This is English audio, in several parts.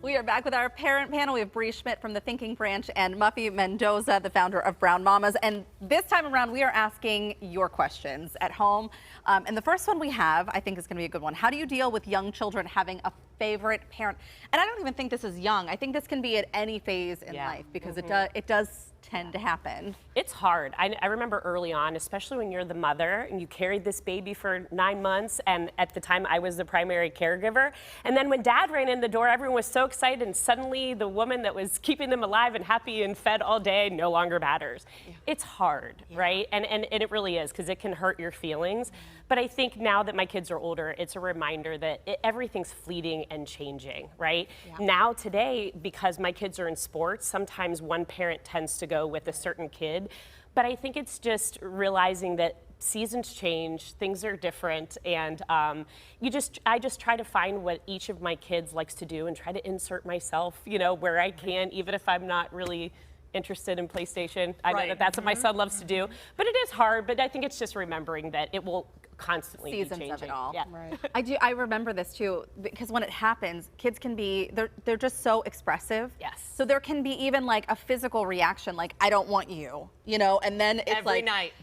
We are back with our parent panel. We have Brea Schmidt from the Thinking Branch and Muffy Mendoza, the founder of Brown Mamas. And this time around, we are asking your questions at home. And the first one we have, I think, is going to be a good one. How do you deal with young children having a favorite parent? And I don't even think this is young. I think this can be at any phase in life because it does tend to happen. It's hard. I remember early on, especially when you're the mother and you carried this baby for 9 months, and at the time I was the primary caregiver. And then when dad ran in the door, everyone was so excited, and suddenly the woman that was keeping them alive and happy and fed all day no longer matters. It's hard, right? And it really is, because it can hurt your feelings. But I think now that my kids are older, it's a reminder that everything's fleeting and changing, right? Now today, because my kids are in sports, sometimes one parent tends to go with a certain kid. But I think it's just realizing that seasons change, things are different, and I just try to find what each of my kids likes to do and try to insert myself, you know, where I can, even if I'm not really interested in PlayStation. I know that that's what my son loves to do, but it is hard. But I think it's just remembering that it will constantly be changing. Seasons of it all. Yeah. Right. I remember this too, because when it happens, kids can be, they're just so expressive. Yes. So there can be even like a physical reaction, like, I don't want you, you know, and then it's every like, night.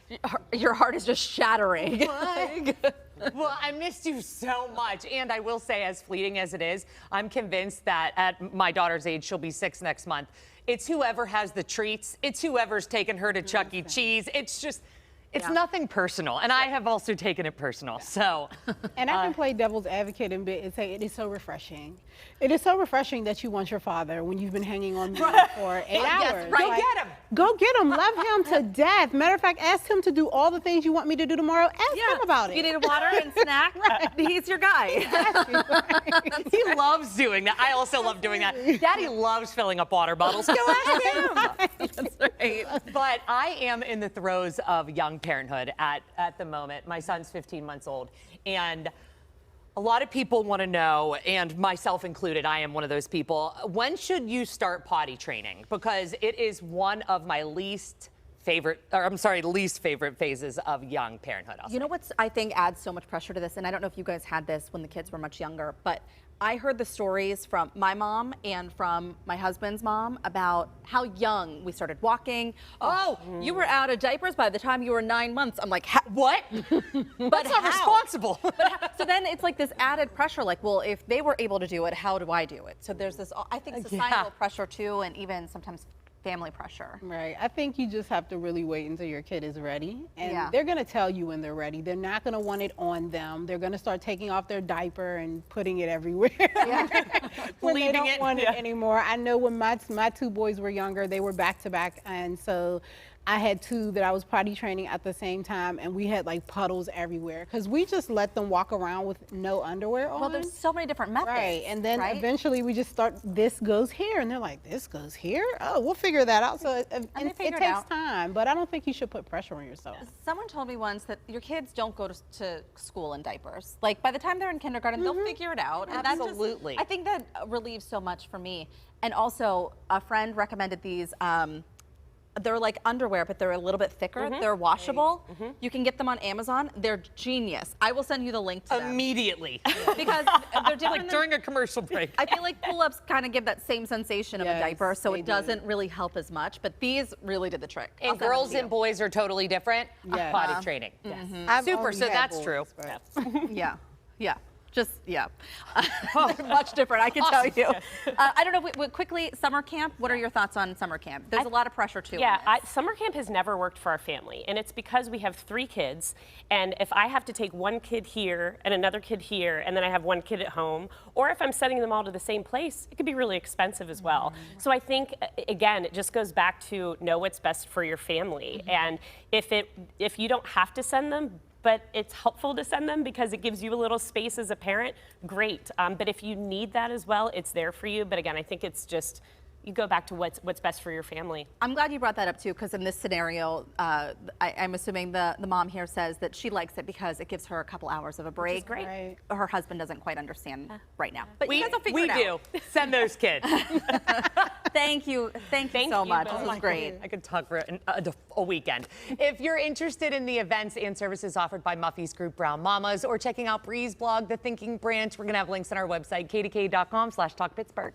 Your heart is just shattering. Well, I missed you so much. And I will say, as fleeting as it is, I'm convinced that at my daughter's age, she'll be 6 next month, it's whoever has the treats. It's whoever's taken her to Chuck E. Cheese. It's just, it's nothing personal. And I have also taken it personal, so. And I can play devil's advocate a bit and say it is so refreshing. It is so refreshing that you want your father when you've been hanging on me for 8 hours. Go get him. Go get him. Love him to death. Matter of fact, ask him to do all the things you want me to do tomorrow. Ask him about it. You need water and snack. He's your guy. He loves doing that. I also love doing that. Daddy loves filling up water bottles. Go ask him. That's right. But I am in the throes of young parenthood at the moment. My son's 15 months old, and a lot of people want to know, and myself included, I am one of those people, when should you start potty training? Because it is one of my least favorite phases of young parenthood. You know what's, I think, adds so much pressure to this, and I don't know if you guys had this when the kids were much younger, but I heard the stories from my mom and from my husband's mom about how young we started walking. Oh, you were out of diapers by the time you were 9 months. I'm like, what? That's not responsible. So then it's like this added pressure, like, well, if they were able to do it, how do I do it? So there's this, I think, societal pressure too, and even sometimes family pressure. Right. I think you just have to really wait until your kid is ready. And they're going to tell you when they're ready. They're not going to want it on them. They're going to start taking off their diaper and putting it everywhere. When they don't want it anymore. I know when my 2 boys were younger, they were back to back. And so I had 2 that I was potty training at the same time, and we had like puddles everywhere because we just let them walk around with no underwear on. Well, there's so many different methods. Right, and then eventually we just start, this goes here, and they're like, this goes here? Oh, we'll figure that out. So it takes time, but I don't think you should put pressure on yourself. Someone told me once that your kids don't go to school in diapers. Like, by the time they're in kindergarten, they'll figure it out. And Absolutely. I think that relieves so much for me. And also, a friend recommended these, they're like underwear, but they're a little bit thicker. They're washable. You can get them on Amazon. They're genius. I will send you the link to them. Immediately. Because they're different like during a commercial break. I feel like pull-ups kind of give that same sensation of a diaper, so it doesn't really help as much, but these really did the trick. And girls and boys are totally different. Potty training. Super, so that's true. Yeah. Much different, I can tell you. I don't know, quickly, summer camp, what are your thoughts on summer camp? There's a lot of pressure too. Summer camp has never worked for our family, and it's because we have 3 kids, and if I have to take one kid here and another kid here, and then I have one kid at home, or if I'm sending them all to the same place, it could be really expensive as well. So I think, again, it just goes back to know what's best for your family, and if you don't have to send them, but it's helpful to send them because it gives you a little space as a parent, great. But if you need that as well, it's there for you. But again, I think it's just, you go back to what's best for your family. I'm glad you brought that up too, because in this scenario, I'm assuming the mom here says that she likes it because it gives her a couple hours of a break. Which is great. Right. Her husband doesn't quite understand right now. But We you guys will figure it out. do. Send those kids. Thank you so much. This was great. I could talk for a weekend. If you're interested in the events and services offered by Muffy's group Brown Mamas, or checking out Brea's blog, The Thinking Branch, we're going to have links on our website, k2k.com/talkpittsburgh.